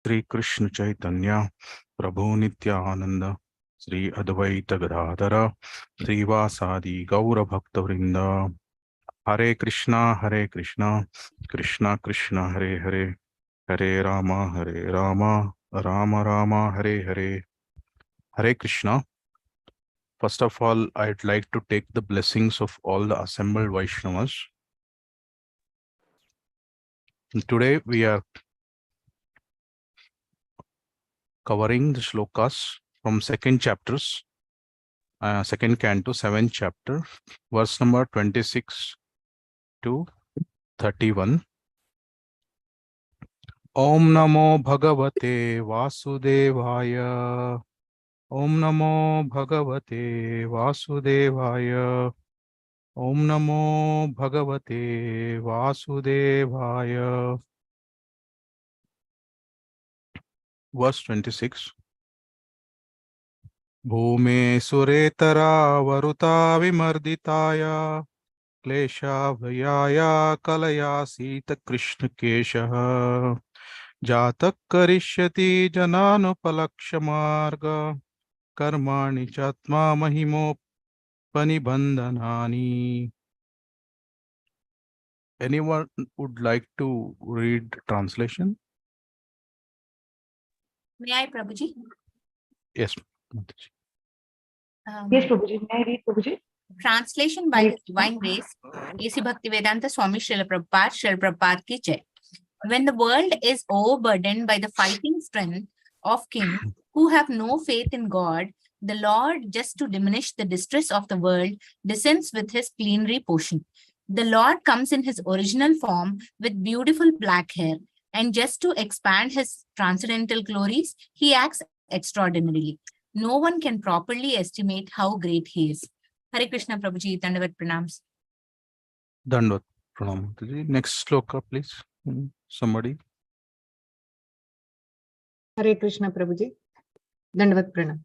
Sri Krishna Chaitanya Prabhu Nityananda Sri Advaita Gadadhara Sri Vasadi Gaura Bhakta Vrinda Hare Krishna Krishna Krishna Hare Hare Hare Rama Rama Rama Hare Hare. Hare Krishna. First of all, I'd like to take the blessings of all the assembled Vaishnavas. Today we are covering the shlokas from second chapters, second canto, 7th chapter, verse number 26 to 31. Om Namo Bhagavate Vasudevaya. Om Namo Bhagavate Vasudevaya. Om Namo Bhagavate Vasudevaya. Verse 26. Bhume Suretara Varuta Vimarditaya Klesha Vyaya Kalaya Sita Krishna Keshaha Jatak Karishyati Jananupalakshamarga Karmani Chatma Mahimopani. Anyone would like to read translation? May I, Prabhuji? Yes. Yes, Prabhuji. May I read, Prabhuji? Translation by His Divine Grace, A.C. Bhaktivedanta Swami Srila Prabhupada ki jai. When the world is overburdened by the fighting strength of kings who have no faith in God, the Lord, just to diminish the distress of the world, descends with his plenary portion. The Lord comes in his original form with beautiful black hair, and just to expand his transcendental glories, he acts extraordinarily. No one can properly estimate how great he is. Hare Krishna, Prabhuji, Dandavat Pranams. Dandavat Pranam. Next sloka, please. Somebody. Hare Krishna, Prabhuji. Dandavat Pranam.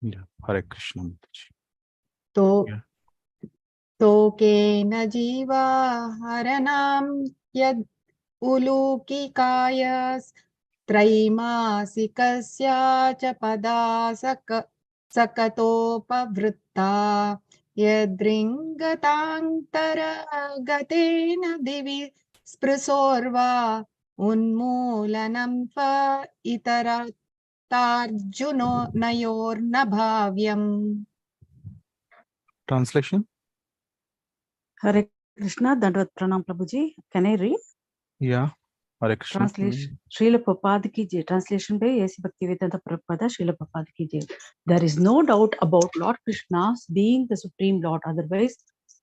Yeah. Hare Krishna. Toke na jiva haranam yad ulukikayas traimasikasya chapada sakatopavritta yadringatantara gatena divi sprasorva unmulanam pa itaratarjuno nayorna bhavyam. Translation? Hare Krishna, Dandavat Pranam Prabhuji. Can I read? Yeah. Hare Krishna. Translation. Srila Prabhupada ki jai. Translation by A.C. Bhaktivedanta Prabhupada, Srila Prabhupada ki jai. There is no doubt about Lord Krishna's being the Supreme Lord. Otherwise,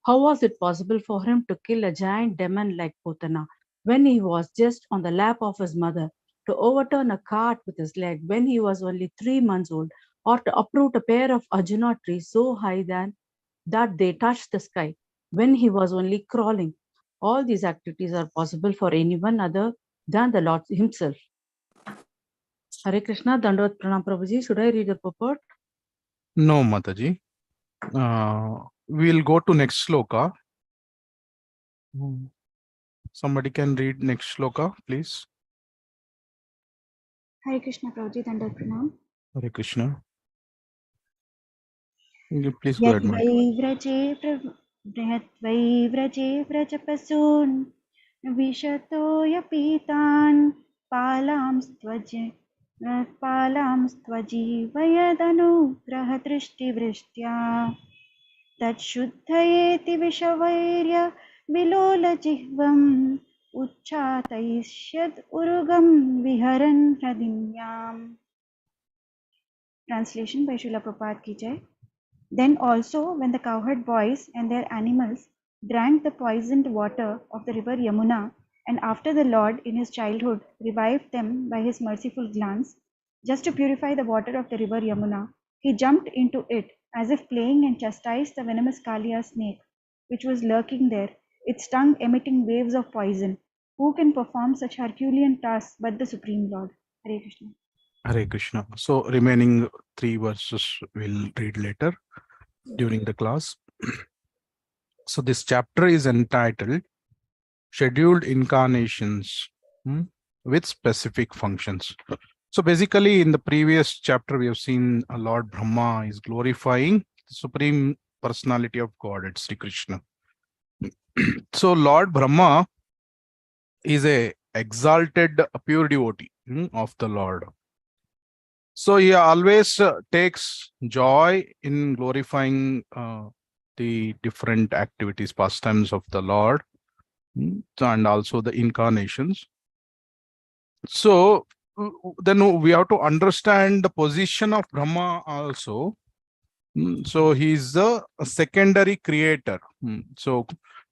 how was it possible for him to kill a giant demon like Putana when he was just on the lap of his mother, to overturn a cart with his leg when he was only 3 months old, or to uproot a pair of Arjuna trees so high that they touched the sky when he was only crawling? All these activities are possible for anyone other than the Lord himself. Hare Krishna, Dandavat Pranam Prabhuji. Should I read the purport? No, Mataji. We'll go to next sloka. Somebody can read next sloka, please. Hare Krishna, Prabhuji, Dandavat Pranam. Hare Krishna. Please go ahead. Bृहत्वै व्रजे व्रजपसून् विशतोऽयपीतान् पालांस्त्वजीवयदनुग्रहदृष्टिवृष्ट्या तच्छुद्धयेति विषवैर्य विलोलजिह्वम् उच्चाटयिष्यद् उरुगं विहरन् हृदिन्याम्. Translation by Srila Prabhupada ki jai. Then also, when the cowherd boys and their animals drank the poisoned water of the river Yamuna, and after the Lord in his childhood revived them by his merciful glance, just to purify the water of the river Yamuna, he jumped into it as if playing and chastised the venomous Kaliya snake, which was lurking there, its tongue emitting waves of poison. Who can perform such Herculean tasks but the Supreme Lord? Hare Krishna. Hare Krishna. So remaining 3 verses we'll read later during the class. So this chapter is entitled Scheduled Incarnations. with specific functions. So basically, in the previous chapter, we have seen Lord Brahma is glorifying the Supreme Personality of Godhead, Sri Krishna. So Lord Brahma is a exalted pure devotee of the Lord. So he always takes joy in glorifying the different activities, pastimes of the Lord, and also the incarnations. So then we have to understand the position of Brahma also. So he is the secondary creator. So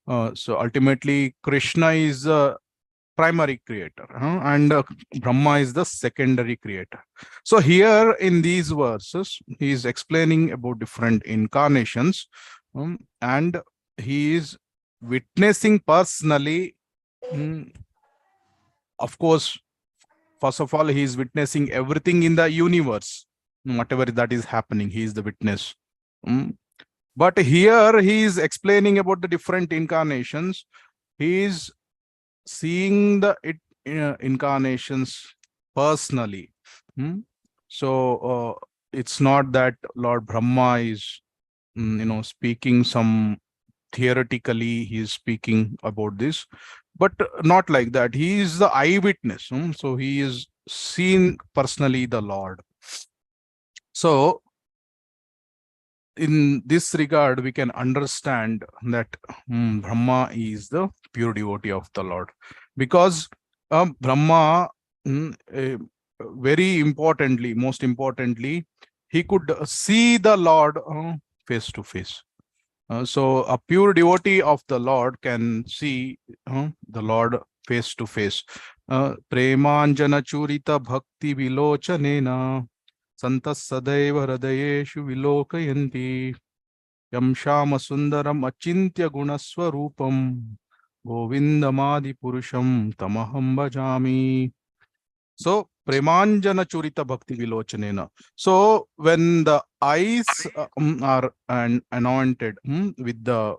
ultimately Krishna is the primary creator, and Brahma is the secondary creator. So here in these verses, he is explaining about different incarnations, and he is witnessing personally. Of course, first of all, he is witnessing everything in the universe, whatever that is happening. He is the witness. But here he is explaining about the different incarnations. He is seeing the incarnations personally. So it's not that Lord Brahma is speaking some theoretically, he is speaking about this, but not like that. He is the eyewitness. So he is seen personally the Lord. So in this regard, we can understand that Brahma is the pure devotee of the Lord, because Brahma, very importantly, most importantly, he could see the Lord face to face. So a pure devotee of the Lord can see the Lord face to face. Premanjana churita bhakti vilochanena santas sadaiva hridayeshu vilokayanti yam shama sundaram achintya gunaswarupam govindamadi purusham tamaham bhajami. So premanjana churita bhakti vilochanena. So when the eyes are anointed with the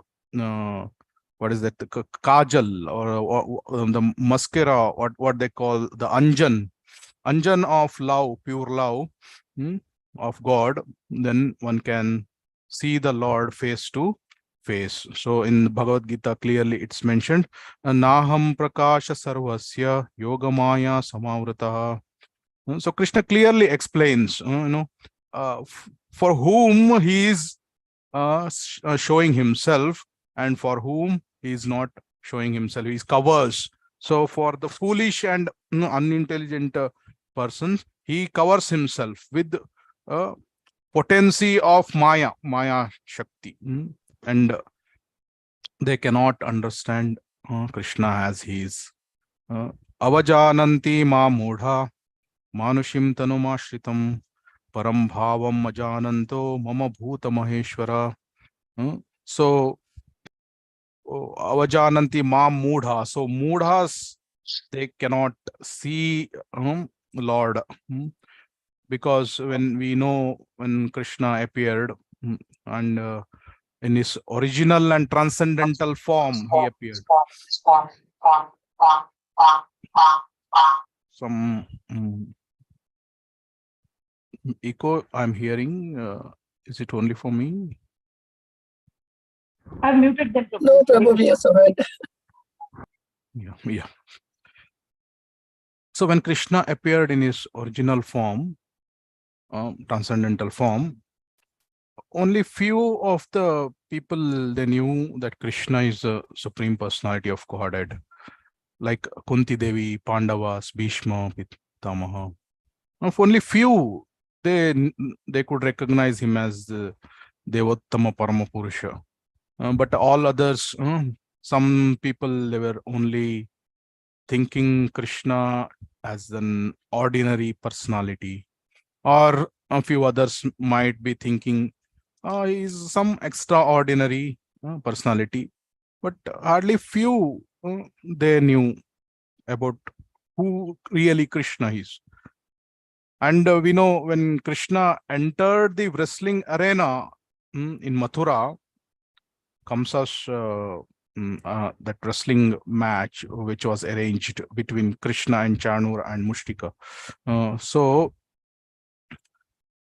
what is that, the kajal, or the mascara, what they call the anjan of love, pure love of God, then one can see the Lord face to face. So in Bhagavad Gita, clearly it's mentioned, Naham prakasha sarvasya yogamaya samavritah. So Krishna clearly explains, for whom he is showing himself, and for whom he is not showing himself. He covers. So for the foolish and unintelligent persons, he covers himself with potency of Maya Shakti, and they cannot understand Krishna as he is. Avajananti ma mudha manushim tanumashritam param bhavam ajananto mama bhuta maheshwara. So avajananti ma mudha. So mudhas, they cannot see Lord, because when we know, when Krishna appeared and in his original and transcendental form, he appeared. Some echo I'm hearing. Is it only for me? I've muted them. No, Prabhu, yes, all right. Yeah. So when Krishna appeared in his original form, transcendental form, only few of the people, they knew that Krishna is the Supreme Personality of Godhead, like Kunti Devi, Pandavas, Bhishma, Pitamaha. Of only few, they could recognize him as the Devottama Parama Purusha. But all others, some people, they were only thinking Krishna as an ordinary personality, or a few others might be thinking he is some extraordinary personality, but hardly few they knew about who really Krishna is. And we know when Krishna entered the wrestling arena in Mathura, Kamsa's that wrestling match which was arranged between Krishna and Chanur and Mushtika. So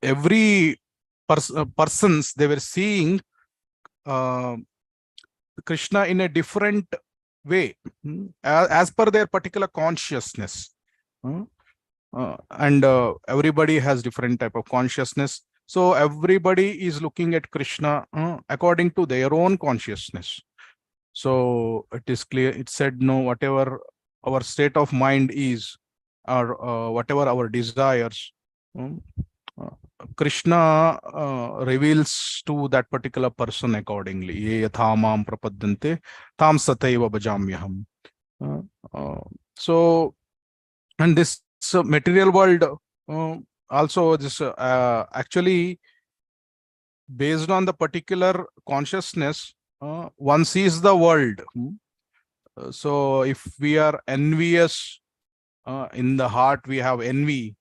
every persons, they were seeing Krishna in a different way, as per their particular consciousness. And everybody has different type of consciousness. So everybody is looking at Krishna according to their own consciousness. So it is clear, it said, no, whatever our state of mind is, or whatever our desires, Krishna reveals to that particular person accordingly. Ye yatha mam prapadyante tam sataiva bhajamyaham. So, and this material world also, this actually based on the particular consciousness, one sees the world. So if we are envious, in the heart we have envy,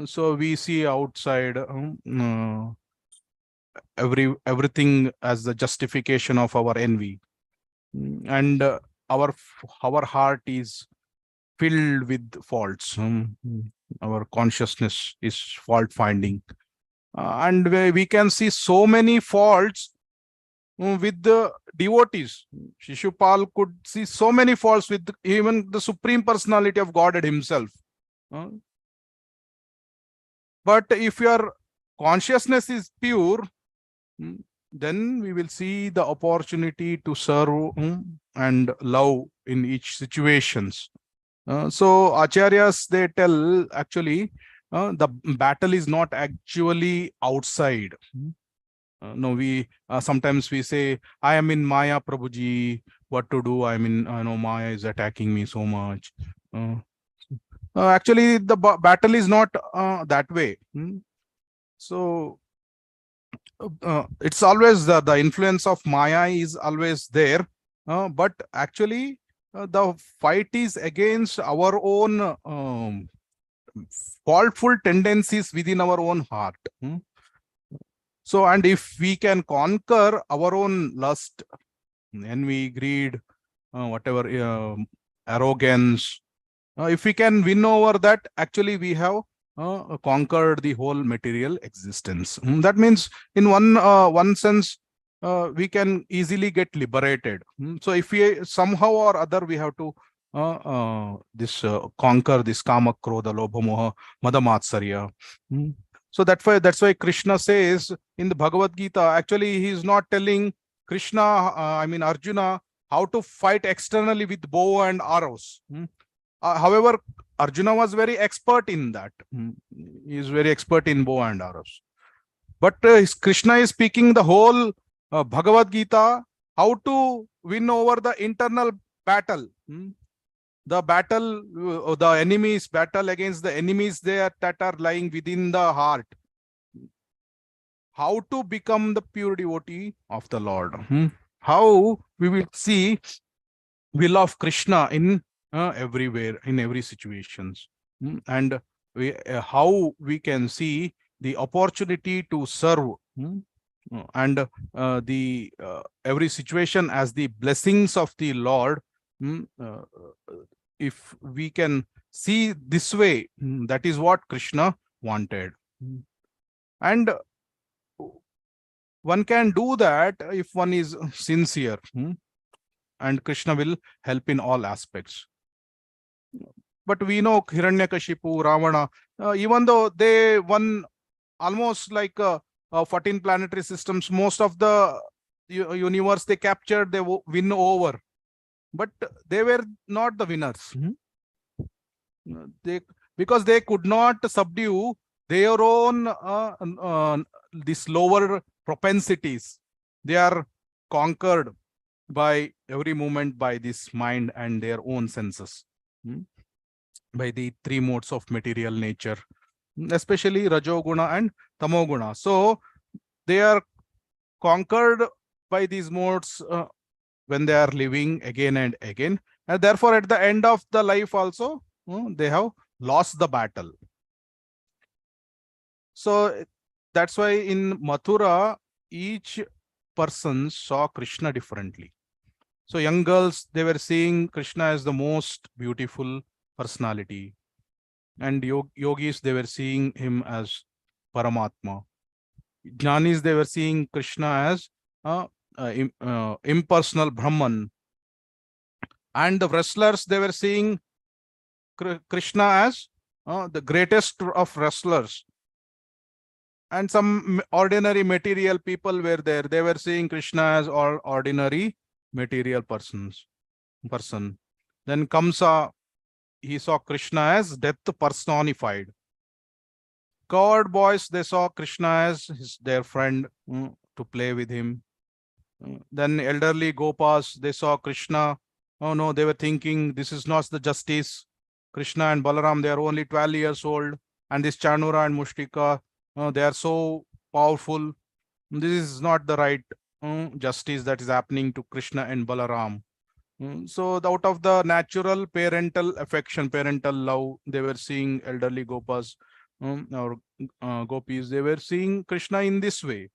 so we see outside everything as the justification of our envy. And our heart is filled with faults. Our consciousness is fault finding, and we can see so many faults with the devotees. Shishupal could see so many faults with even the Supreme Personality of Godhead himself. But if your consciousness is pure, then we will see the opportunity to serve and love in each situations. So acharyas, they tell, actually the battle is not actually outside. No, we sometimes we say, I am in Maya, Prabhuji, what to do? I mean, I know Maya is attacking me so much. Actually, the battle is not that way. So it's always the influence of Maya is always there, but actually the fight is against our own faultful tendencies within our own heart. So, and if we can conquer our own lust, envy, greed, whatever, arrogance, if we can win over that, actually we have conquered the whole material existence. That means, in one sense, we can easily get liberated. So if we somehow or other we have to conquer this kama, krodha, lobha, moha, mada, matsarya. So that's why Krishna says in the Bhagavad Gita, actually he is not telling Krishna, I mean Arjuna, how to fight externally with bow and arrows. However, Arjuna was very expert in that. He is very expert in bow and arrows. But Krishna is speaking the whole Bhagavad Gita, how to win over the internal battle. The battle, the enemies, battle against the enemies that are lying within the heart. How to become the pure devotee of the Lord. How we will see will of Krishna in everywhere, in every situations. And how we can see the opportunity to serve and the every situation as the blessings of the Lord. If we can see this way, that is what Krishna wanted. And one can do that if one is sincere, and Krishna will help in all aspects. But we know Hiranyakashipu, Ravana, even though they won almost like 14 planetary systems, most of the universe they captured, they win over. But they were not the winners. Because they could not subdue their own these lower propensities. They are conquered by every moment by this mind and their own senses, by the three modes of material nature, especially Rajoguna and Tamoguna. So they are conquered by these modes when they are living again and again, and therefore at the end of the life also they have lost the battle. So that's why in Mathura each person saw Krishna differently. So young girls, they were seeing Krishna as the most beautiful personality. And yogis, they were seeing him as Paramatma. Jnanis, they were seeing Krishna as impersonal Brahman. And the wrestlers, they were seeing Krishna as the greatest of wrestlers. And some ordinary material people were there. They were seeing Krishna as all ordinary material person. Then Kamsa, he saw Krishna as death personified. Coward boys, they saw Krishna as their friend to play with him. Then elderly Gopas, they saw Krishna. Oh no, they were thinking this is not the justice. Krishna and Balaram, they are only 12 years old. And this Chanura and Mushtika, they are so powerful. This is not the right justice that is happening to Krishna and Balaram. So out of the natural parental affection, parental love, they were seeing elderly Gopas or Gopis, they were seeing Krishna in this way.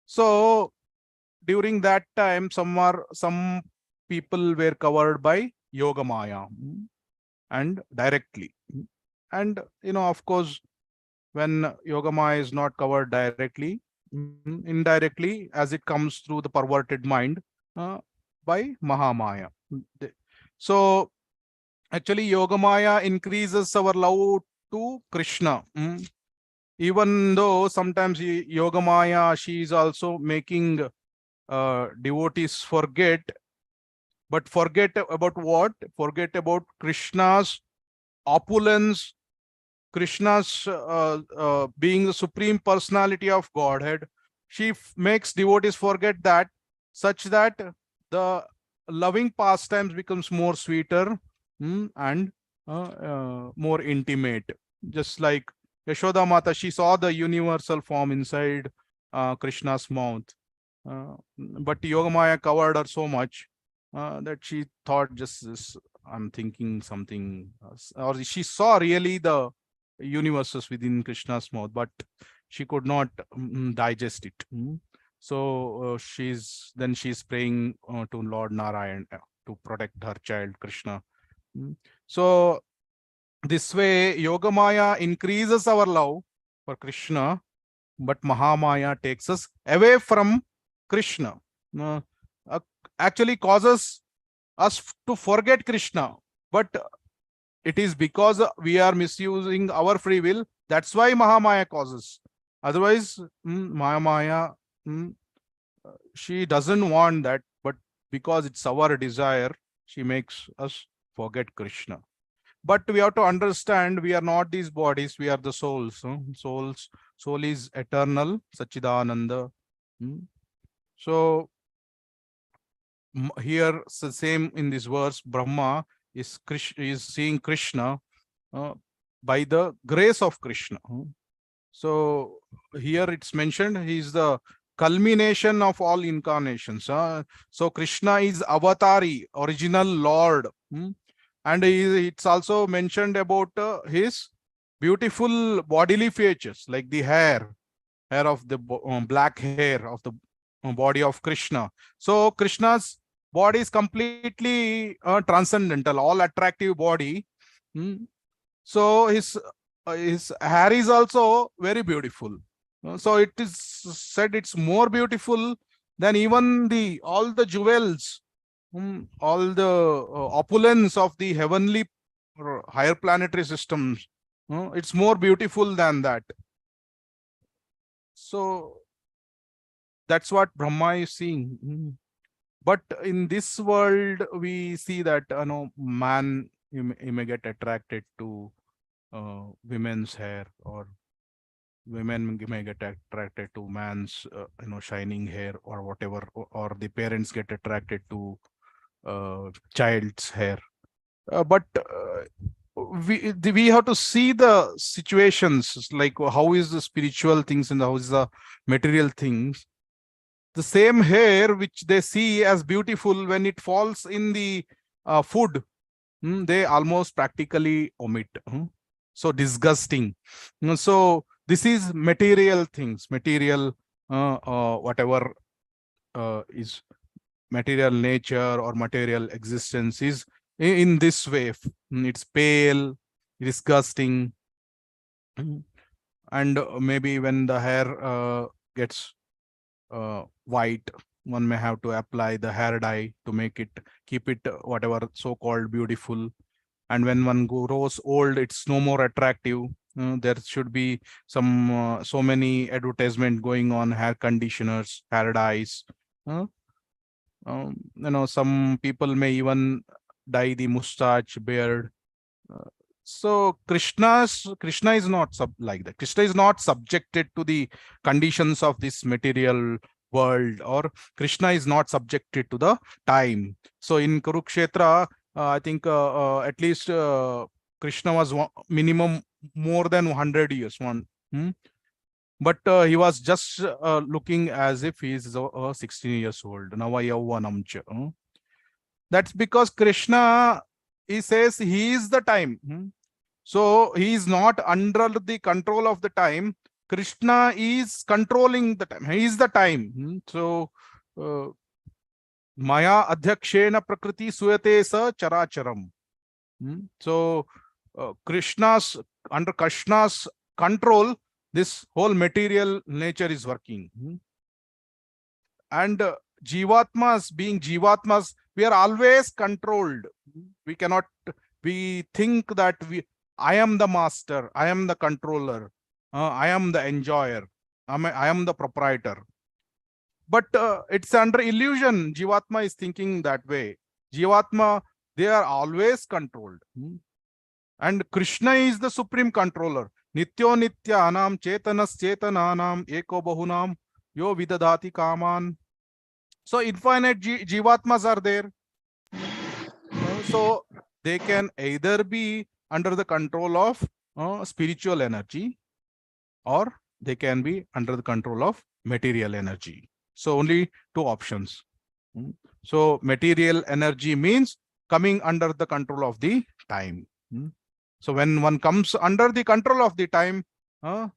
So during that time, some people were covered by Yoga Maya and directly. And of course, when Yoga Maya is not covered directly, indirectly, as it comes through the perverted mind by Mahamaya. So actually, Yoga Maya increases our love to Krishna. Even though sometimes Yoga Maya, she is also making devotees forget. But forget about what? Forget about Krishna's opulence, Krishna's being the supreme personality of Godhead. She makes devotees forget that, such that the loving pastimes becomes more sweeter and more intimate. Just like Yashoda Mata, she saw the universal form inside Krishna's mouth. But Yogamaya covered her so much that she thought just this, I'm thinking something, or she saw really the universes within Krishna's mouth, but she could not digest it. So she's praying to Lord Narayan to protect her child Krishna. So this way, Yogamaya increases our love for Krishna, but Mahamaya takes us away from Krishna. Actually causes us to forget Krishna, but it is because we are misusing our free will. That's why Mahamaya causes. Otherwise, Mahamaya, she doesn't want that, but because it's our desire, she makes us forget Krishna. But we have to understand, we are not these bodies, we are the souls. Soul is eternal, Sachidananda. So here, same in this verse, Brahma is seeing Krishna by the grace of Krishna. So here it's mentioned he is the culmination of all incarnations. So Krishna is avatari, original Lord. And it's also mentioned about his beautiful bodily features, like the hair of the black hair of the body of Krishna. So Krishna's body is completely transcendental, all attractive body. So his hair is also very beautiful. So it is said it's more beautiful than even all the jewels, all the opulence of the heavenly higher planetary systems. It's more beautiful than that. So that's what Brahma is seeing. But in this world, we see that man, he may get attracted to women's hair, or women may get attracted to man's shining hair or whatever, or the parents get attracted to child's hair. But we have to see the situations, like how is the spiritual things and how is the material things. The same hair which they see as beautiful, when it falls in the food, they almost practically omit. So disgusting. So this is material things, material whatever is material nature or material existence is in this way. It's pale, disgusting, and maybe when the hair gets white, one may have to apply the hair dye to make it, keep it whatever so-called beautiful. And when one grows old, it's no more attractive. There should be some so many advertisement going on, hair conditioners, hair dyes. Some people may even dye the mustache, beard. Uh, so Krishna is not like that. Krishna is not subjected to the conditions of this material world, or Krishna is not subjected to the time. So in Kurukshetra, I think at least Krishna was minimum more than 100 years. But he was just looking as if he is 16 years old. That's because Krishna, he says he is the time. So he is not under the control of the time. Krishna is controlling the time. He is the time. So Maya adhyakshena prakriti suyate sa characharam. So under Krishna's control, this whole material nature is working. And Jivatmas, being Jivatmas, we are always controlled. We think that I am the master, I am the controller, I am the enjoyer, I am the proprietor. But it's under illusion. Jivatma is thinking that way. Jivatma, they are always controlled. And Krishna is the supreme controller. Nityo nityanam chetanas chetananam eko bahunam yo vidadati kaman. So infinite Jivatmas are there. So they can either be under the control of spiritual energy, or they can be under the control of material energy. So only two options. So material energy means coming under the control of the time. So when one comes under the control of the time,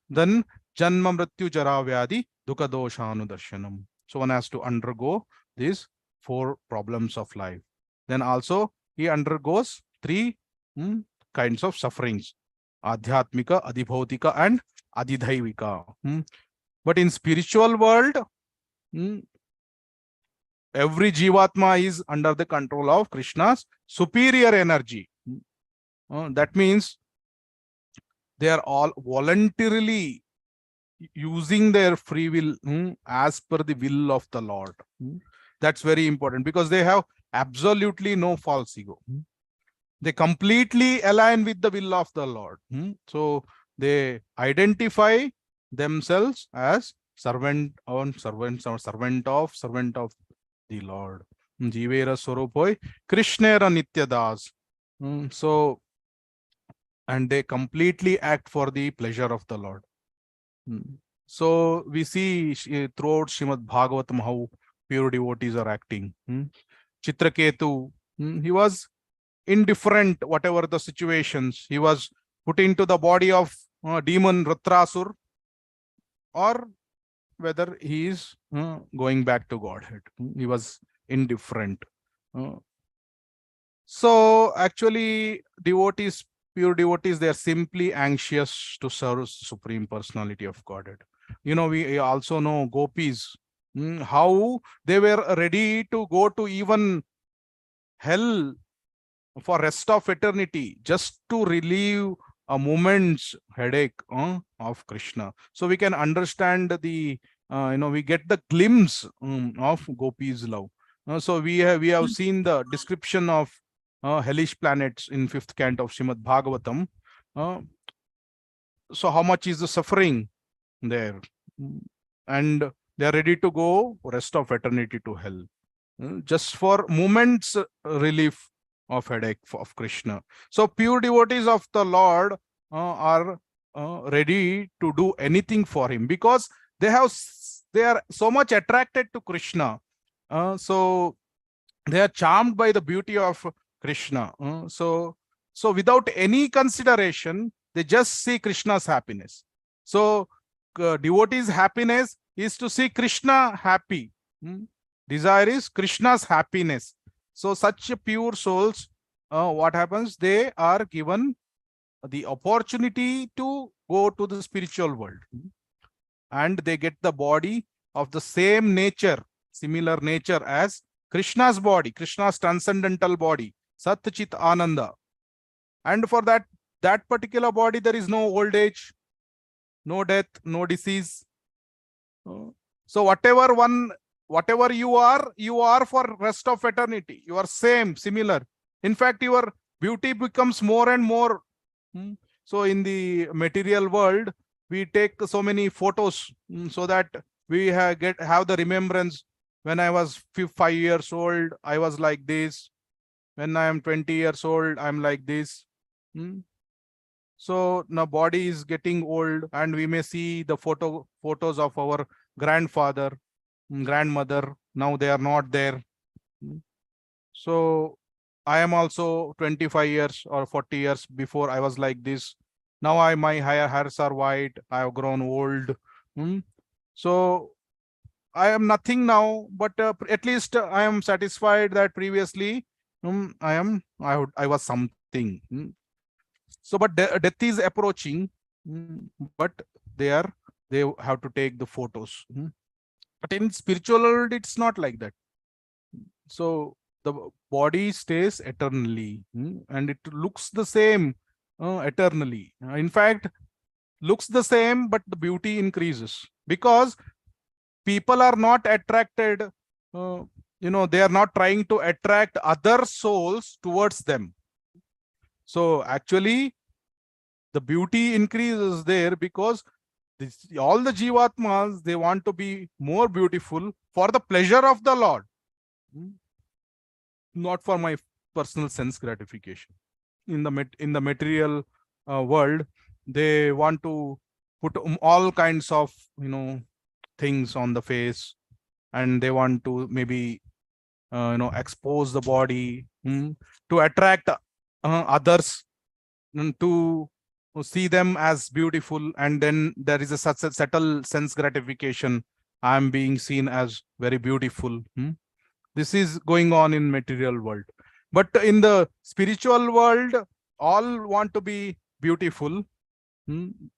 then janma mrityu jara vyadi dukha doshanu darshanam. So one has to undergo these 4 problems of life. Then also he undergoes 3 kinds of sufferings: adhyatmika, adhibhautika, and adhidhaivika. But in spiritual world, every Jivatma is under the control of Krishna's superior energy. That means they are all voluntarily using their free will as per the will of the Lord. That's very important, because they have absolutely no false ego. They completely align with the will of the Lord. So they identify themselves as servant of the Lord. Jivera Swarupoi Krishnera Nityadas. So, and they completely act for the pleasure of the Lord. So we see throughout Srimad Bhagavatam how pure devotees are acting. Chitraketu, he was indifferent whatever the situations. He was put into the body of demon Rudrasur, or whether he is going back to Godhead. He was indifferent. So actually devotees, pure devotees, they are simply anxious to serve Supreme Personality of Godhead. We also know gopis, how they were ready to go to even hell for rest of eternity just to relieve a moment's headache of Krishna. So we can understand the we get the glimpse of gopis' love. So we have seen the description of hellish planets in 5th canto of Srimad Bhagavatam. So how much is the suffering there? And they are ready to go rest of eternity to hell, just for moments relief of headache of Krishna. So pure devotees of the Lord are ready to do anything for him, because they are so much attracted to Krishna. So they are charmed by the beauty of Krishna. So without any consideration, they just see Krishna's happiness. So devotees' happiness is to see Krishna happy. Desire is Krishna's happiness. So such pure souls, what happens? They are given the opportunity to go to the spiritual world, and they get the body of the same nature, similar nature as Krishna's body, Krishna's transcendental body, Sat Chit Ananda. And for that particular body, there is no old age, no death, no disease. So whatever you are for rest of eternity. You are same, similar. In fact, your beauty becomes more and more. So in the material world, we take so many photos so that we have the remembrance. When I was 5 years old, I was like this. When I am 20 years old, I'm like this. So now body is getting old, and we may see the photos of our grandfather, grandmother. Now they are not there. So I am also 25 years or 40 years before I was like this. Now my hairs are white. I have grown old. So I am nothing now, but at least I am satisfied that previously I was something. So, but death is approaching, but they have to take the photos. But in spiritual world, it's not like that. So the body stays eternally, and it looks the same eternally. In fact, looks the same, but the beauty increases because people are not attracted. They are not trying to attract other souls towards them. So actually, the beauty increases there because all the Jivatmas, they want to be more beautiful for the pleasure of the Lord, not for my personal sense gratification. In the material world, they want to put all kinds of things on the face, and they want to maybe expose the body to attract others to see them as beautiful, and then there is a such a subtle sense gratification. I am being seen as very beautiful. This is going on in material world, but in the spiritual world, all want to be beautiful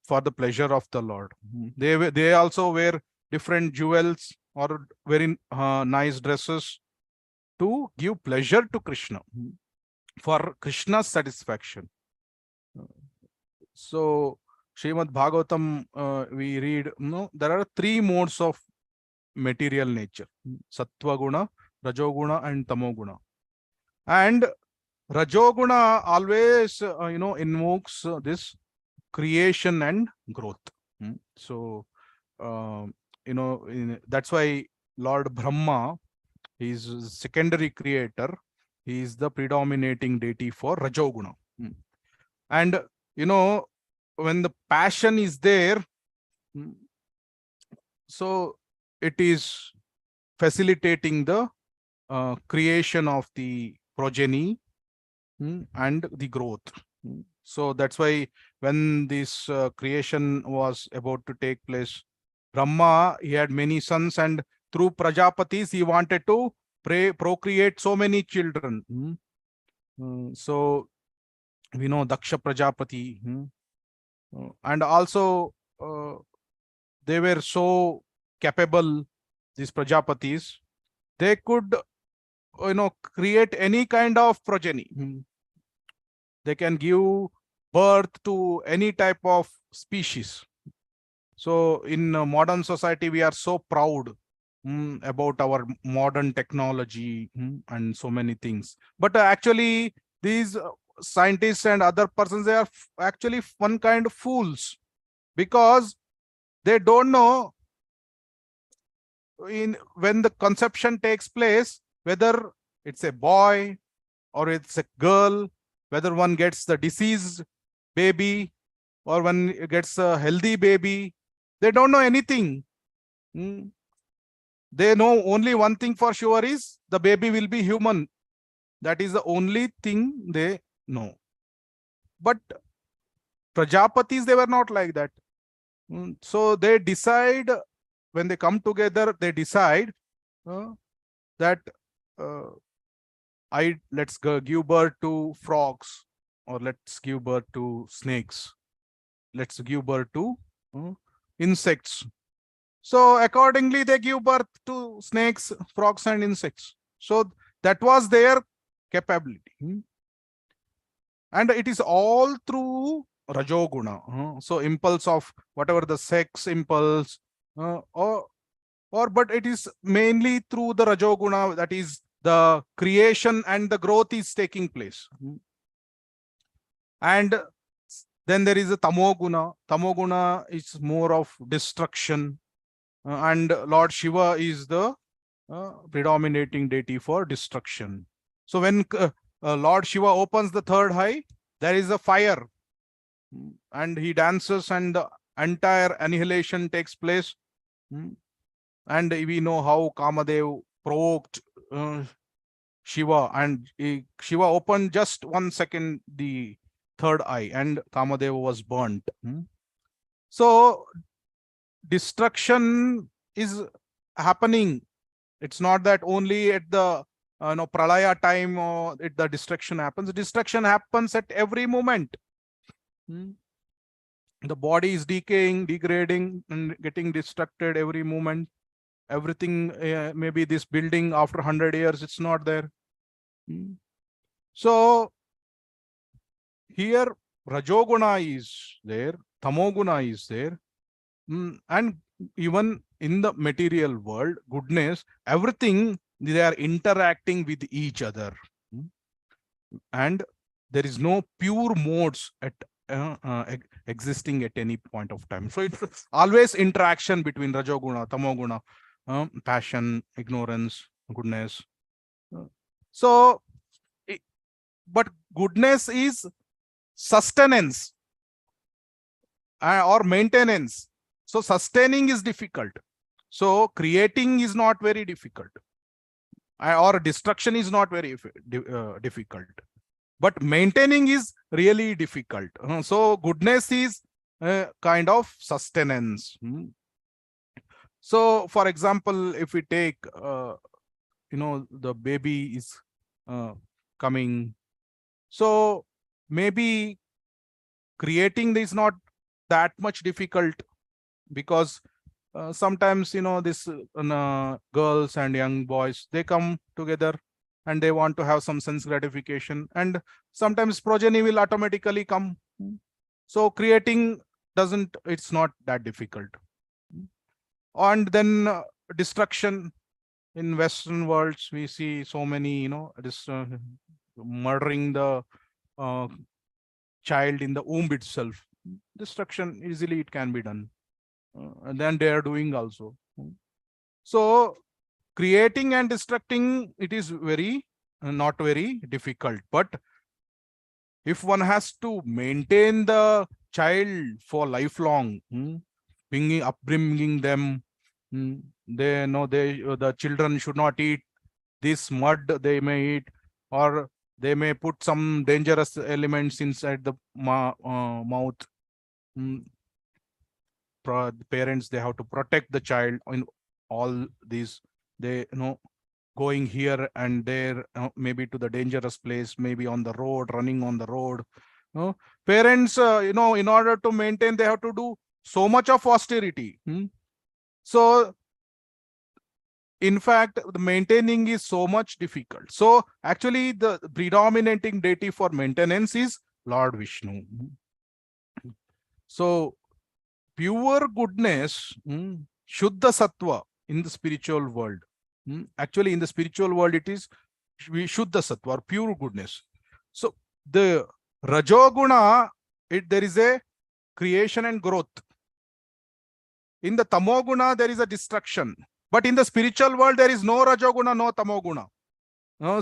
for the pleasure of the Lord. They also wear different jewels or very nice dresses to give pleasure to Krishna, for Krishna's satisfaction. So Srimad Bhagavatam, we read, there are 3 modes of material nature: Sattva Guna, Rajoguna, and Tamoguna. And Rajoguna always, invokes this creation and growth. So, that's why Lord Brahma, he is secondary creator. He is the predominating deity for Rajoguna. And, when the passion is there, so it is facilitating the creation of the progeny and the growth. So that's why when this creation was about to take place, Brahma, he had many sons, and through Prajapatis, he wanted to procreate so many children. So we know Daksha Prajapati, and also they were so capable, these Prajapatis, they could create any kind of progeny. They can give birth to any type of species. So in modern society, we are so proud about our modern technology and so many things. But actually, these scientists and other persons, they are actually one kind of fools, because they don't know when the conception takes place, whether it's a boy or it's a girl, whether one gets the diseased baby or one gets a healthy baby. They don't know anything. They know only one thing for sure is the baby will be human. That is the only thing they know. But Prajapatis, they were not like that. So they decide, when they come together, they decide that let's go give birth to frogs, or let's give birth to snakes, let's give birth to insects. So accordingly, they give birth to snakes, frogs, and insects. So that was their capability. And it is all through Rajoguna. So impulse of whatever the sex impulse, but it is mainly through the Rajoguna, that is the creation and the growth is taking place. And then there is a Tamoguna. Tamoguna is more of destruction. And Lord Shiva is the predominating deity for destruction. So when Lord Shiva opens the third eye, there is a fire, and he dances, and the entire annihilation takes place. And we know how Kamadev provoked Shiva, and Shiva opened just 1 second the third eye, and Kamadev was burnt. So destruction is happening. It's not that only at the pralaya time the destruction happens. Destruction happens at every moment. The body is decaying, degrading, and getting destructed every moment. Everything, maybe this building after 100 years, it's not there. So here Rajoguna is there, Tamoguna is there, and even in the material world, goodness, everything, they are interacting with each other. And there is no pure modes at existing at any point of time. So it's always interaction between Rajoguna, Tamoguna, passion, ignorance, goodness. So, but goodness is sustenance or maintenance. So sustaining is difficult. So creating is not very difficult, or destruction is not very difficult. But maintaining is really difficult. So goodness is kind of sustenance. So, for example, if we take, the baby is coming. So maybe creating is not that much difficult, because sometimes, this girls and young boys, they come together and they want to have some sense gratification, and sometimes progeny will automatically come. So creating it's not that difficult. And then destruction. In Western worlds, we see so many, murdering the child in the womb itself. Destruction, easily it can be done. And then they are doing also. So creating and destructing, it is not very difficult. But if one has to maintain the child for lifelong, upbringing them, they know the children should not eat this mud, they may eat, or they may put some dangerous elements inside the mouth. Parents, they have to protect the child in all these. They going here and there, maybe to the dangerous place, maybe on the road, running on the road. Parents, in order to maintain, they have to do so much of austerity. So in fact, the maintaining is so much difficult. So actually, the predominating deity for maintenance is Lord Vishnu. So pure goodness, Shuddha Sattva in the spiritual world. Actually, in the spiritual world, it is Shuddha Sattva, or pure goodness. So the Rajoguna, there is a creation and growth. In the Tamoguna, there is a destruction. But in the spiritual world, there is no Rajoguna, no Tamoguna.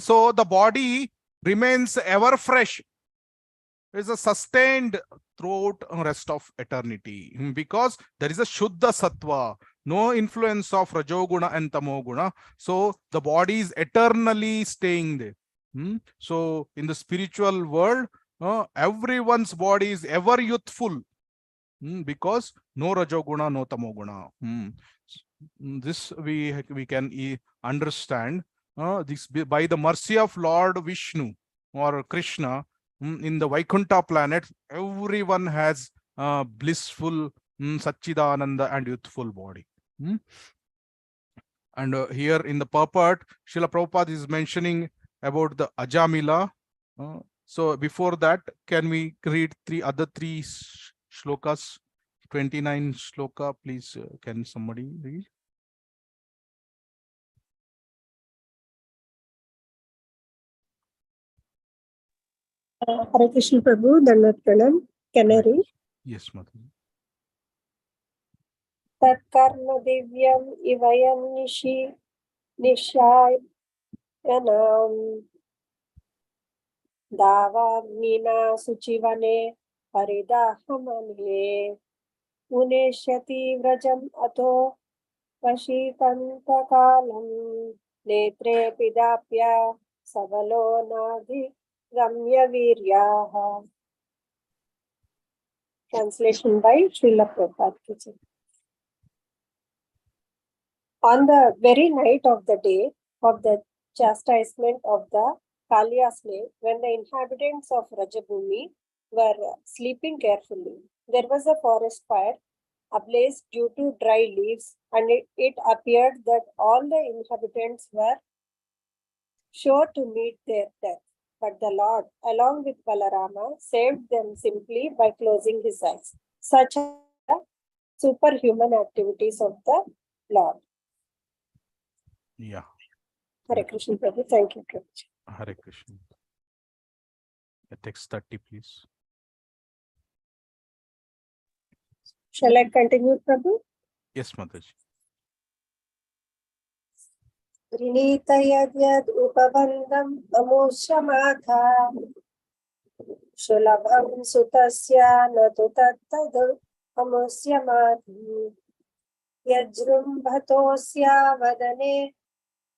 So the body remains ever fresh. It is a sustained throughout the rest of eternity, because there is a Shuddha Sattva, no influence of Rajoguna and Tamoguna. So the body is eternally staying there. So in the spiritual world, everyone's body is ever youthful, because no Rajoguna, no Tamoguna. This we can understand by the mercy of Lord Vishnu or Krishna, in the Vaikuntha planet, everyone has blissful, Satchidananda and youthful body. And here in the purport, Srila Prabhupada is mentioning about the Ajamila. So before that, can we read other three shlokas? 29 shloka, please. Can somebody read? Hare Krishna Prabhu, Dandavat Pranam. Can I read? Yes, Mother. Tat karma divyam ivayam nishayanam davagnina suchivane haridahamane uneshyati vrajam ato vashitanta netre pidapya savalo nadi gamya viryaha. Translation by Srila Prabhupada ki Jai. On the very night of the day of the chastisement of the Kaliya slave, when the inhabitants of Rajabhumi were sleeping carefully, there was a forest fire ablaze due to dry leaves, and it appeared that all the inhabitants were sure to meet their death. But the Lord, along with Balarama, saved them simply by closing his eyes. Such are the superhuman activities of the Lord. Yeah. Hare Krishna Prabhu, thank you, Prabhu. Hare Krishna. Text 30, please. Shall I continue, Prabhu? Yes, Mataji. Rinita yad yad upabandam amushamatha shulabham sutasya natu tattad amusyamadhi yajrumbhatosya vadane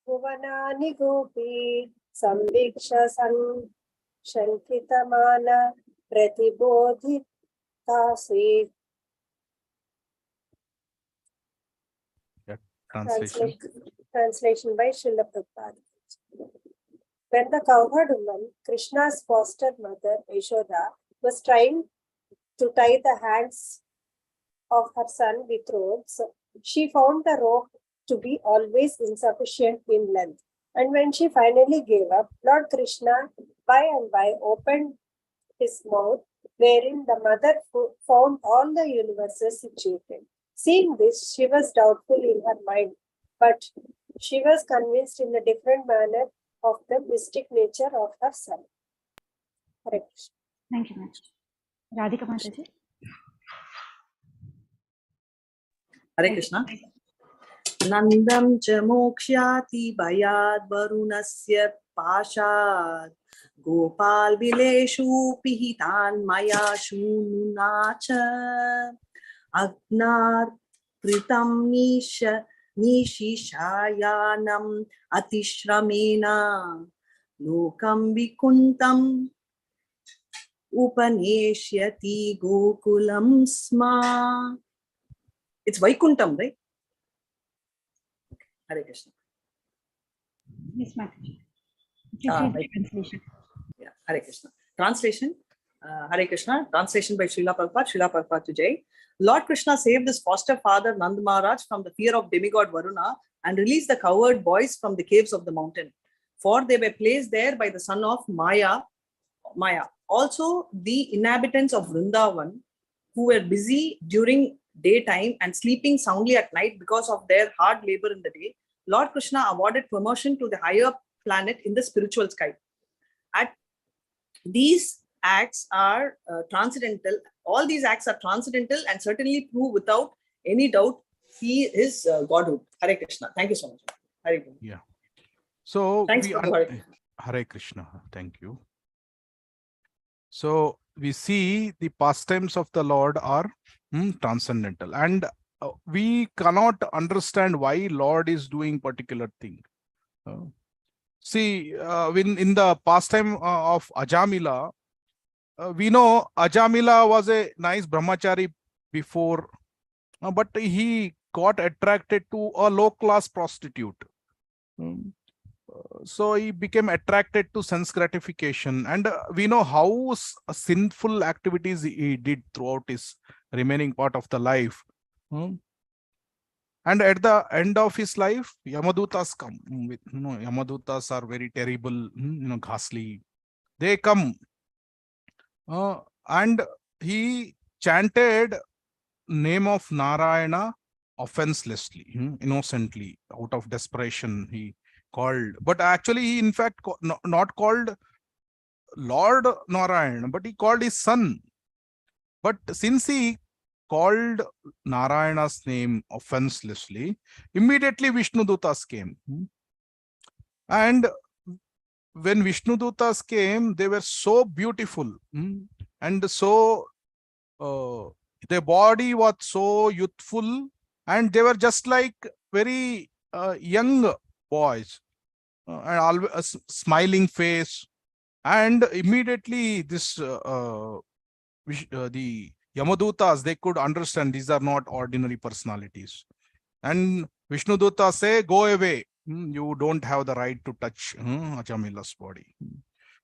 bhuvanani gopi sambiksha shankitamana pratibodhitasi. Translation by Srila Prabhupada. When the cowherd woman, Krishna's foster mother, Yashoda, was trying to tie the hands of her son with ropes, she found the rope to be always insufficient in length. And when she finally gave up, Lord Krishna by and by opened his mouth, wherein the mother found all the universes situated. Seeing this, she was doubtful in her mind, but she was convinced in a different manner of the mystic nature of her son. Hare Krishna. Thank you, Master. Radhika Mataji. Hare Krishna. Nandam cha mokshyati bhayad varunasya pashad gopal vileshu pihitan maya shununa cha agnar pritam nishishayanam atishramena lokam vikuntam upaneshyati gokulam sma. It's Vaikuntam, right? Hare Krishna. Yes, Mataji. Please read the translation. Yeah, Hare Krishna. Translation, Hare Krishna. Translation by Srila Prabhupada, Srila Prabhupada to Jai. Lord Krishna saved his foster father Nand Maharaj from the fear of demigod Varuna and released the cowherd boys from the caves of the mountain. For they were placed there by the son of Maya. Also, the inhabitants of Vrindavan, who were busy during daytime and sleeping soundly at night because of their hard labor in the day, Lord Krishna awarded promotion to the higher planet in the spiritual sky. These acts are transcendental. All these acts are transcendental and certainly prove without any doubt he is Godhood. Hare Krishna. Thank you so much. Hare Krishna. Yeah. So Thanks for the Hare Krishna. Thank you. So we see the pastimes of the Lord are transcendental, and we cannot understand why Lord is doing particular thing. See, when in the pastime of Ajamila, we know Ajamila was a nice brahmachari before, but he got attracted to a low-class prostitute. So he became attracted to sense gratification, and we know how sinful activities he did throughout his remaining part of the life. And at the end of his life, Yamadutas come. Yamadutas are very terrible, ghastly. They come, and he chanted name of Narayana offenselessly, innocently, out of desperation. He called, but actually he in fact not called Lord Narayana, but he called his son. But since he called Narayana's name offenselessly, immediately Vishnudutas came. And when Vishnudutas came, they were so beautiful, and so their body was so youthful, and they were just like very young boys, and always a smiling face. And immediately this the Yamadutas, they could understand these are not ordinary personalities. And Vishnuduta say, go away. You don't have the right to touch Ajamila's body.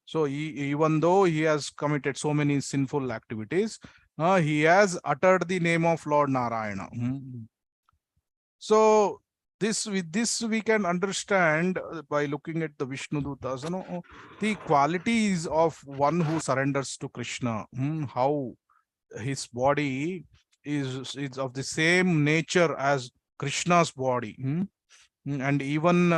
So even though he has committed so many sinful activities, he has uttered the name of Lord Narayana. So with this we can understand by looking at the Vishnudutas, the qualities of one who surrenders to Krishna, how his body is of the same nature as Krishna's body. And even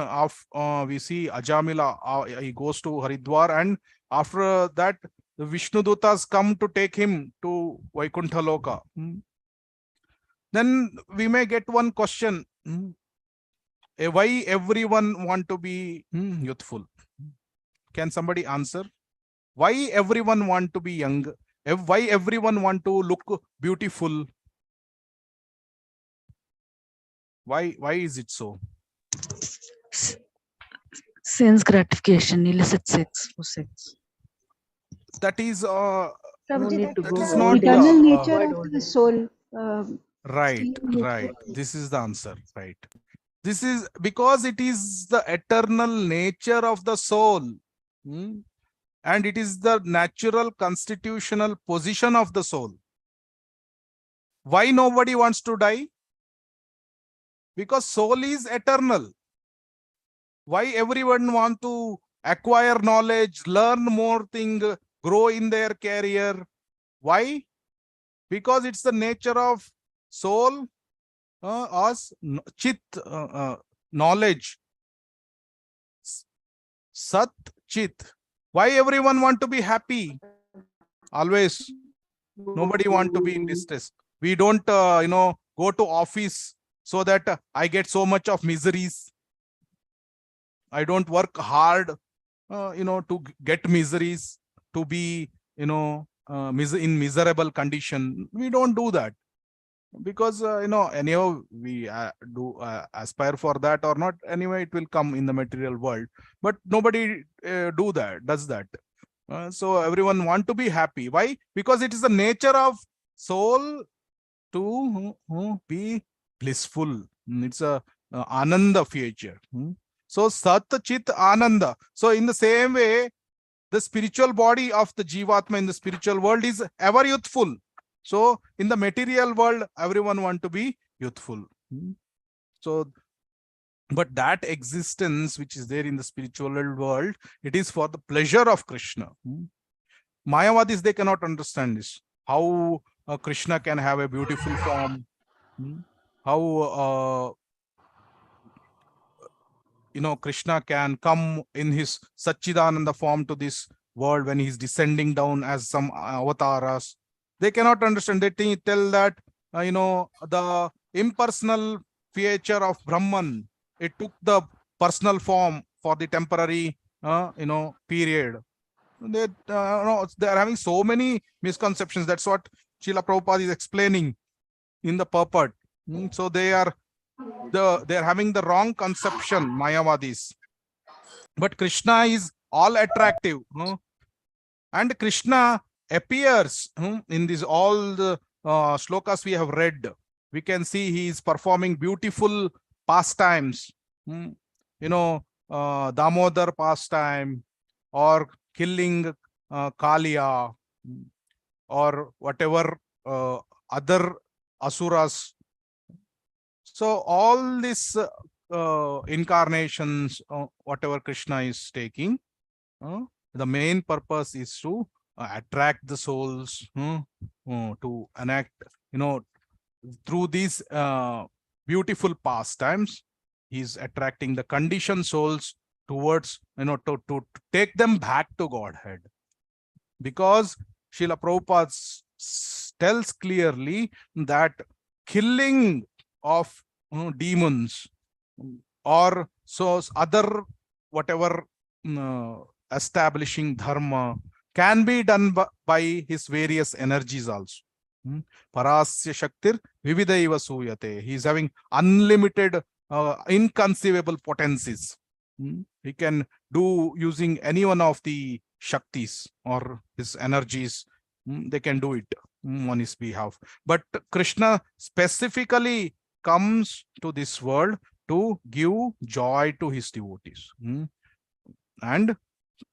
we see Ajamila, he goes to Haridwar, and after that the Vishnudutas come to take him to Vaikuntha Loka. Then we may get one question, why everyone want to be youthful? Can somebody answer? Why everyone want to be young? Why everyone want to look beautiful? Why is it so? Sense gratification, illicit sex for sex. That is Prabhuji, need to that's go is the not, eternal uh, nature of the soul. right. Staying This is the answer, right? This is because it is the eternal nature of the soul, and it is the natural constitutional position of the soul. Why nobody wants to die? Because soul is eternal. Why everyone want to acquire knowledge, learn more things, grow in their career? Why? Because it's the nature of soul as chit, knowledge. Sat, chit. Why everyone want to be happy? Always. Nobody want to be in distress. We don't, go to office so that I get so much of miseries. I don't work hard, to get miseries, to be, in miserable condition. We don't do that because, anyhow, we do aspire for that or not. Anyway, it will come in the material world, but nobody does that. So everyone want to be happy. Why? Because it is the nature of soul to be blissful. It's a ananda feature. So Sat Chit Ananda. So in the same way, the spiritual body of the Jivatma in the spiritual world is ever youthful. So in the material world, everyone want to be youthful. So, but that existence which is there in the spiritual world, it is for the pleasure of Krishna. Mayavadis, they cannot understand this. How Krishna can have a beautiful form. How Krishna can come in his Satchidananda form to this world when he's descending down as some avatars. They cannot understand. They tell that, the impersonal feature of Brahman, it took the personal form for the temporary, period. They are having so many misconceptions. That's what Srila Prabhupada is explaining in the purport. So they are having the wrong conception, Mayavadis. But Krishna is all attractive, and Krishna appears in these all the shlokas we have read. We can see he is performing beautiful pastimes. Damodar pastime, or killing Kalia, or whatever other asuras. So all these incarnations, whatever Krishna is taking, the main purpose is to attract the souls, to enact, through these beautiful pastimes. He's attracting the conditioned souls towards, to take them back to Godhead. Because Srila Prabhupada tells clearly that killing of demons or so other whatever establishing dharma can be done by his various energies also. Parasya Shaktir Vividaiva Suyate. He is having unlimited, inconceivable potencies. He can do using any one of the Shaktis or his energies. They can do it on his behalf. But Krishna specifically comes to this world to give joy to his devotees, and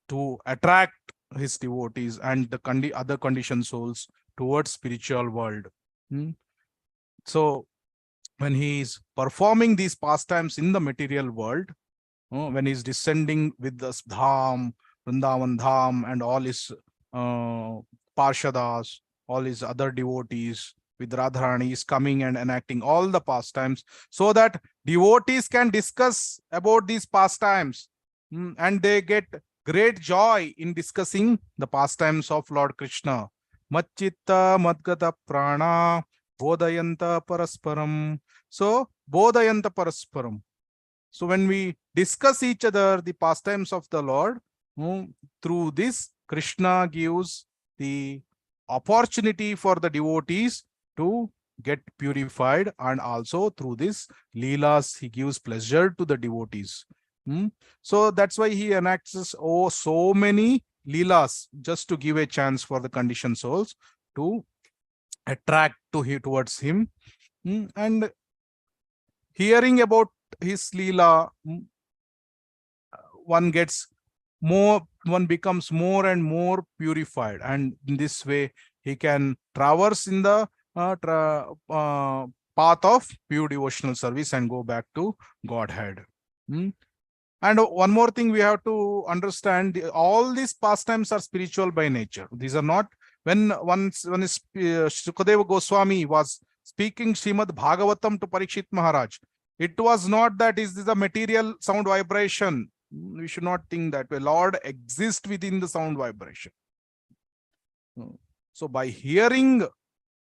to attract his devotees and the other conditioned souls towards spiritual world. So when he is performing these pastimes in the material world, when he is descending with the Dham, Vrindavan Dham, and all his Parshadas, all his other devotees, with Radharani is coming and enacting all the pastimes, so that devotees can discuss about these pastimes, and they get great joy in discussing the pastimes of Lord Krishna. Matchitta Madgata Prana Bodhayanta Parasparam. So, Bodhayanta Parasparam. So, when we discuss each other the pastimes of the Lord, through this, Krishna gives the opportunity for the devotees to get purified, and also through this Leelas, he gives pleasure to the devotees. So that's why he enacts so many Leelas, just to give a chance for the conditioned souls to attract towards him. And hearing about his Leela, one becomes more and more purified, and in this way he can traverse in the path of pure devotional service and go back to Godhead. And one more thing we have to understand, all these pastimes are spiritual by nature. These are not, when Sukadeva Goswami was speaking Srimad Bhagavatam to Parikshit Maharaj, it was not that is this a material sound vibration. We should not think that way. Lord exists within the sound vibration. So by hearing,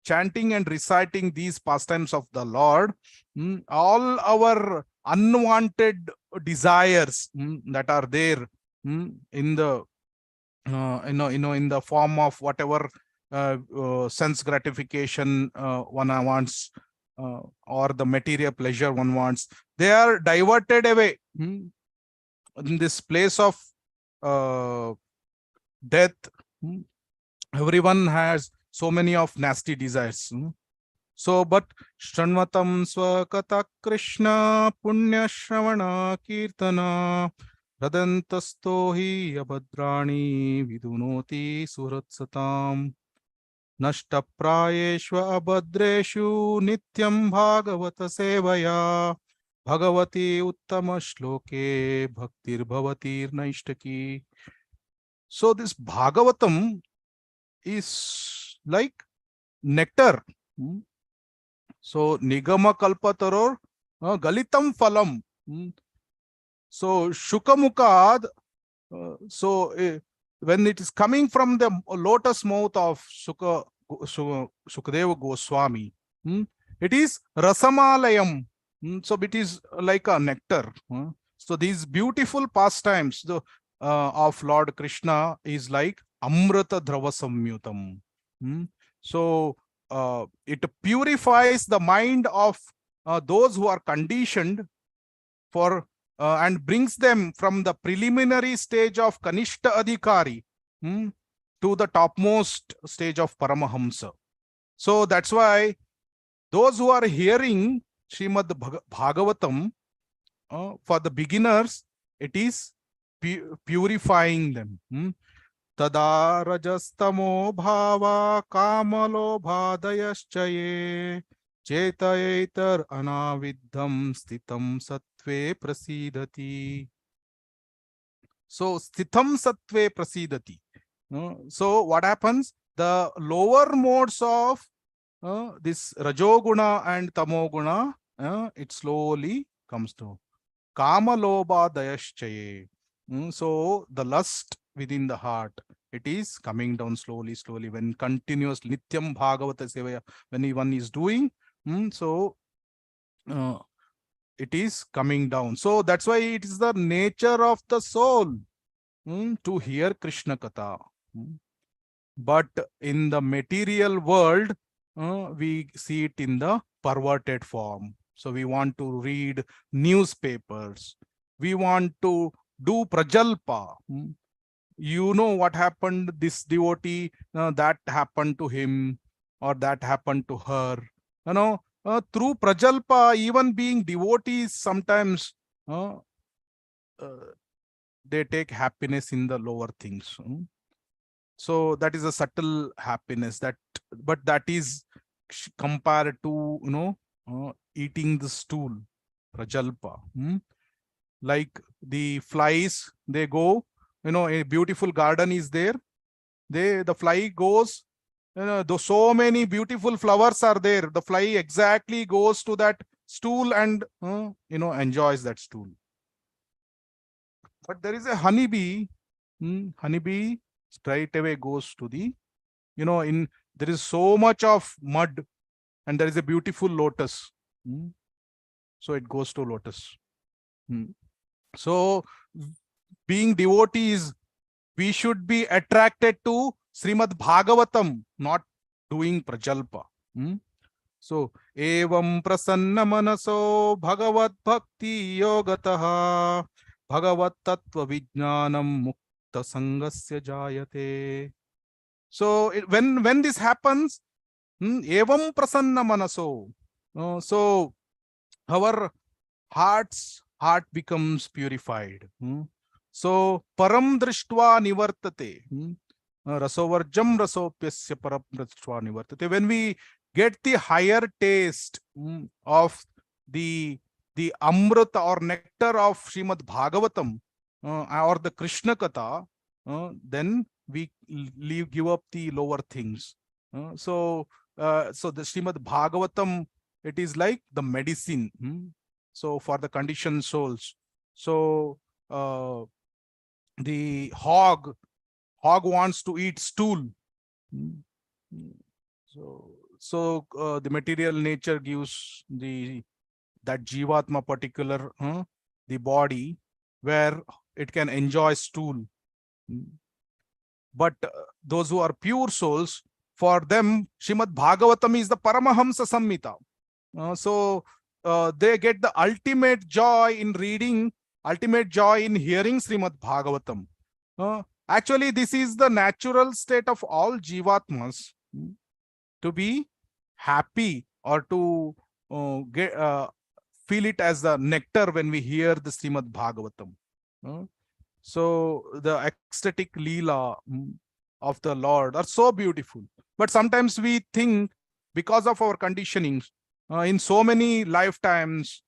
chanting and reciting these pastimes of the Lord, all our unwanted desires that are there in the in the form of whatever sense gratification one wants, or the material pleasure one wants, they are diverted away. In this place of death, everyone has so many of nasty desires. So, but Shranvatam Swakata Krishna Punya Shravana Kirtana Radantasto hi abhadrani vidunoti suratsatam Nashta prayeshva abhadreshu nityam bhagavata sevaya Bhagavati uttama shloke bhaktir bhavatir naishtaki. So this Bhagavatam is like nectar. So Nigama Kalpataror Galitam Phalam. So Shukamukad, when it is coming from the lotus mouth of Sukadeva Goswami, it is Rasamalayam. So it is like a nectar. So these beautiful pastimes of Lord Krishna is like Amrita Dhrava Samyutam. So it purifies the mind of those who are conditioned for and brings them from the preliminary stage of Kanishta Adhikari to the topmost stage of Paramahamsa. So that's why those who are hearing Srimad Bhagavatam, for the beginners, it is purifying them. Tada rajastamo bhava kamalobhadayaschaye chetayetar anaviddham stitam sattve prasidati. So sthitam sattve prasidati. So what happens? The lower modes of this rajoguna and tamoguna, it slowly comes to kamalobha dayaschaye. So the lust within the heart, it is coming down slowly, slowly when continuous nityam bhagavata sevaya, when one is doing. So it is coming down. So that's why it is the nature of the soul to hear Krishna Katha. But in the material world, we see it in the perverted form. So we want to read newspapers. We want to do prajalpa. You know what happened, this devotee, that happened to him or that happened to her. Through prajalpa, even being devotees, sometimes they take happiness in the lower things. So that is a subtle happiness, but that is compared to eating the stool, prajalpa. Like the flies, they go, a beautiful garden is there, the fly goes, though so many beautiful flowers are there, the fly exactly goes to that stool and enjoys that stool. But there is a honeybee. Honeybee straight away goes to the, there is so much of mud and there is a beautiful lotus. So it goes to lotus. So being devotees, we should be attracted to Srimad Bhagavatam, not doing prajalpa. So, evam prasanna manaso bhagavad bhakti yogataha bhagavad tattva vijnanam mukta sangasya jayate. So when this happens, evam prasanna manaso, so our heart becomes purified. So param drishtva nivartate, rasovarjam rasopyasya param drishtva nivartate. When we get the higher taste of the amrita or nectar of Srimad Bhagavatam or the Krishna Katha, then we give up the lower things. So the Srimad Bhagavatam, it is like the medicine. So for the conditioned souls. So the hog wants to eat stool. So the material nature gives that jivatma particular the body where it can enjoy stool. But those who are pure souls, for them Srimad Bhagavatam is the Paramahamsa Samhita. So they get the ultimate joy in reading, ultimate joy in hearing Srimad Bhagavatam. Actually, this is the natural state of all jivatmas, to be happy or to feel it as the nectar when we hear the Srimad Bhagavatam. So the ecstatic leela of the Lord are so beautiful. But sometimes we think, because of our conditionings, in so many lifetimes,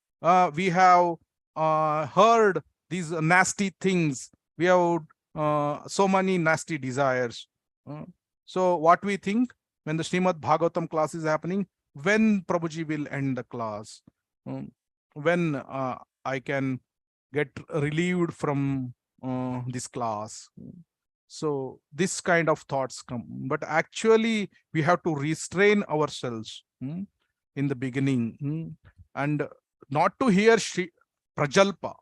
we have heard these nasty things. We have so many nasty desires. So what we think when the Srimad Bhagavatam class is happening, when Prabhuji will end the class, when I can get relieved from this class. So this kind of thoughts come, but actually we have to restrain ourselves in the beginning and not to hear prajalpa.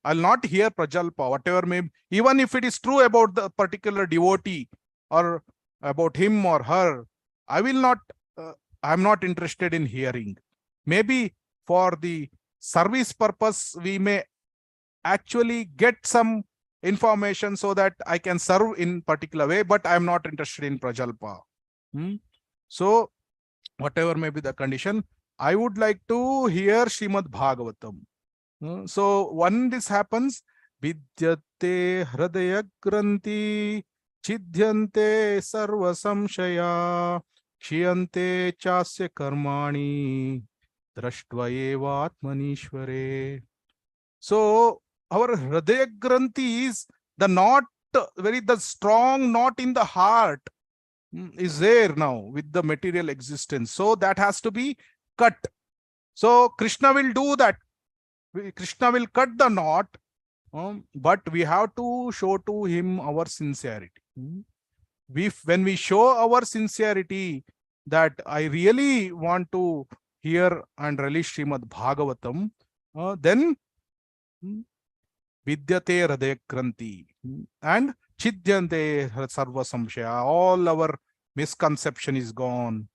I'll not hear prajalpa, whatever may, even if it is true about the particular devotee or about him or her, I will not, I'm not interested in hearing. Maybe for the service purpose, we may actually get some information so that I can serve in particular way, but I'm not interested in prajalpa. So whatever may be the condition, I would like to hear Srimad Bhagavatam. So when this happens, vidyate hridaya granthi chidhyante sarva samshaya kshiyante chasya karmani drashtva eva atmanishvare. So our hridaya granthi is the knot, the strong knot in the heart is there now with the material existence. So that has to be cut. So Krishna will do that. Krishna will cut the knot, but we have to show to him our sincerity. When we show our sincerity that I really want to hear and relish Srimad Bhagavatam, then vidyate hridaya granthi and chidyante sarva samshaya, all our misconception is gone.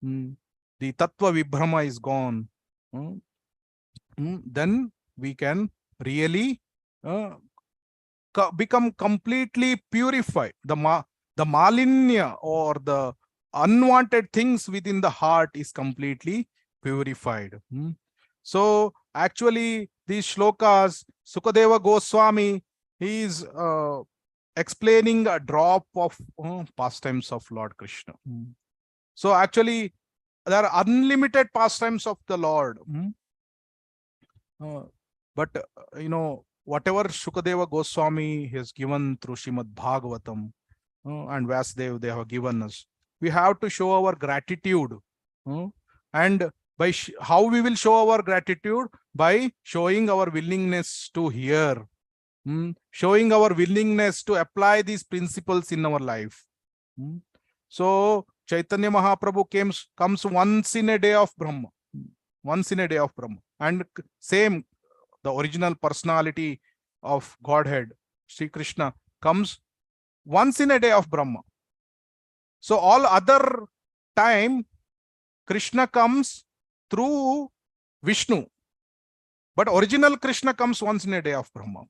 The tattva vibhrama is gone. Then we can really become completely purified. The malinya or the unwanted things within the heart is completely purified. So actually these shlokas, Sukadeva Goswami, he is explaining a drop of pastimes of Lord Krishna. So actually there are unlimited pastimes of the Lord. But whatever Shukadeva Goswami has given through Srimad Bhagavatam and Vasudev, they have given us, we have to show our gratitude. And by how we will show our gratitude? By showing our willingness to hear, showing our willingness to apply these principles in our life. So Chaitanya Mahaprabhu comes once in a day of Brahma. Once in a day of Brahma. And same, the original personality of Godhead, Sri Krishna, comes once in a day of Brahma. So all other time, Krishna comes through Vishnu. But original Krishna comes once in a day of Brahma.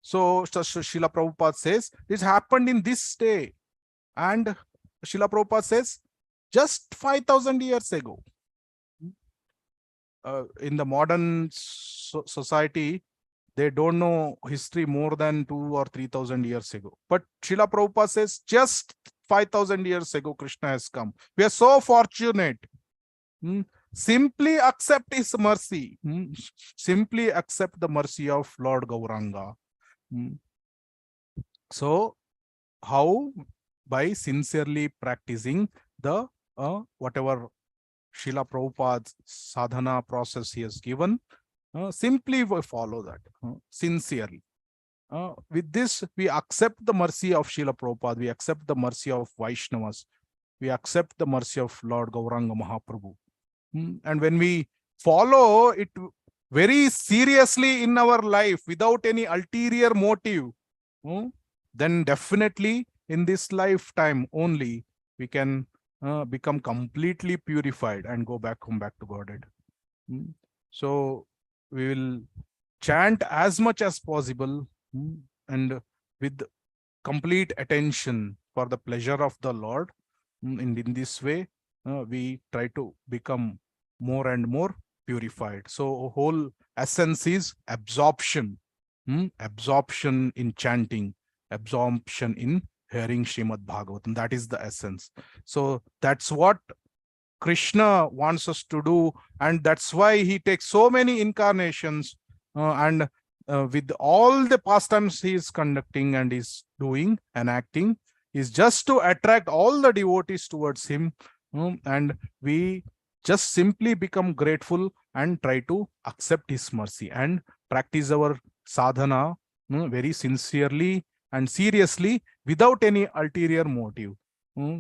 So Srila Prabhupada says, this happened in this day. And Srila Prabhupada says, just 5,000 years ago. In the modern society, they don't know history more than 2,000 or 3,000 years ago. But Srila Prabhupada says, just 5,000 years ago, Krishna has come. We are so fortunate. Simply accept his mercy. Simply accept the mercy of Lord Gauranga. So, how? By sincerely practicing the whatever Srila Prabhupada's sadhana process he has given, simply follow that sincerely. With this, we accept the mercy of Srila Prabhupada, we accept the mercy of Vaishnavas, we accept the mercy of Lord Gauranga Mahaprabhu. And when we follow it very seriously in our life without any ulterior motive, then definitely in this lifetime only we can become completely purified and go back to Godhead. So we will chant as much as possible and with complete attention for the pleasure of the Lord. In this way, we try to become more and more purified. So whole essence is absorption. Absorption in chanting, absorption in hearing Srimad Bhagavatam. That is the essence. So that's what Krishna wants us to do, and that's why he takes so many incarnations and with all the pastimes he is conducting and is doing and acting is just to attract all the devotees towards him, and we just simply become grateful and try to accept his mercy and practice our sadhana very sincerely and seriously without any ulterior motive,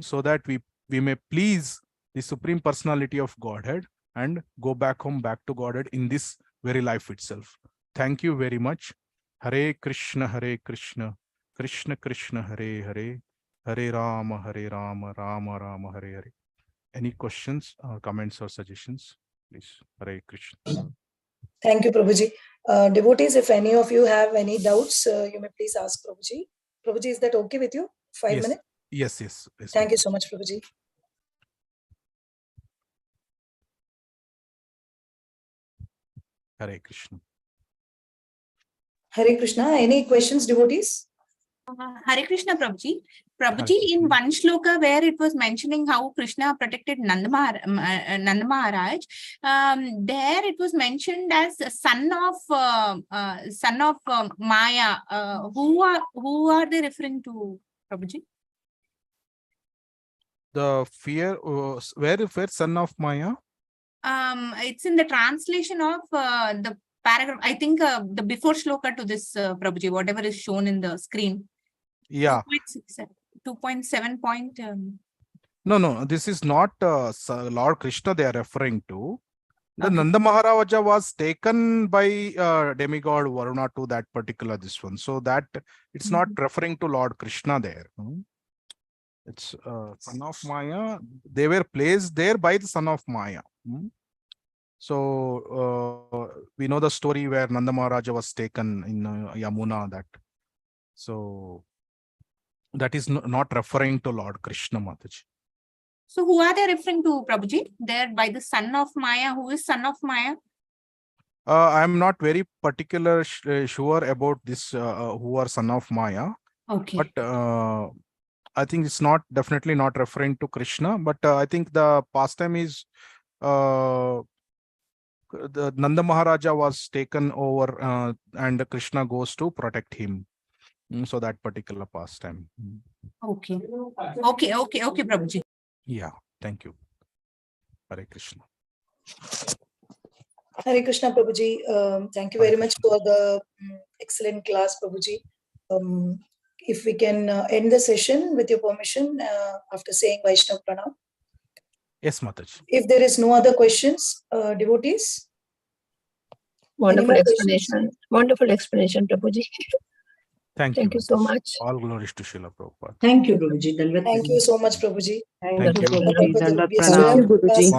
so that we may please the Supreme Personality of Godhead and go back to Godhead in this very life itself. Thank you very much. Hare Krishna, Krishna Krishna, Hare Hare, Hare Rama, Rama Rama, Hare Hare. Any questions, comments or suggestions? Please. Hare Krishna. Thank you, Prabhuji. Devotees, if any of you have any doubts, you may please ask Prabhuji. Prabhuji, is that okay with you? 5 minutes? Yes. Thank you so much, Prabhuji. Hare Krishna. Hare Krishna. Any questions, devotees? Hare Krishna, Prabhuji. Prabhuji, Hare in Krishna. one shloka where it was mentioning how Krishna protected Nanda Maharaj, there it was mentioned as a son of Maya. Who are they referring to, Prabhuji? The fear, where son of Maya? It's in the translation of the paragraph. I think the before shloka to this, Prabhuji, whatever is shown in the screen. Yeah. 2.7 point. No, this is not Lord Krishna they are referring to. The Okay. Nanda Maharaja was taken by demigod Varuna to that particular this one. So that it's not referring to Lord Krishna there. It's son of Maya. They were placed there by the son of Maya. So we know the story where Nanda Maharaja was taken in Yamuna. So that is not referring to Lord Krishna, Mataji. So who are they referring to, Prabhuji? They're by the son of Maya. Who is son of Maya? I'm not very particular sure about this who are son of Maya. Okay. But I think it's definitely not referring to Krishna. But I think the pastime is the Nanda Maharaja was taken over and Krishna goes to protect him. So that particular pastime. Okay, Prabhuji. Yeah, thank you. Hare Krishna. Hare Krishna, Prabhuji. Thank you very much for the excellent class, Prabhuji. If we can end the session with your permission after saying Vaishnav Pranam. Yes, Mataji. If there is no other questions, devotees? Wonderful explanation. Wonderful explanation, Prabhuji. Thank you so much. All glories to Srila Prabhupada. Thank you, Guruji. Thank you so much, Prabhuji. Thank you. Thank you, Guruji.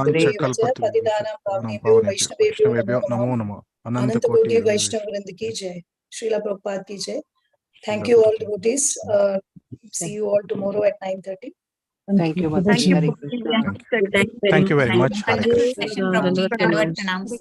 Vaishnavebhyo namo namah. Ananta Koti koti Vaishnav Vrind ki jai. Srila Prabhupada ki jai. Thank you all, devotees. See you all tomorrow at 9:30. Thank you, Thank you. Hare Krishna. Thank you very much. Hare Krishna. Session, Prabhuji. Dandavat pranams.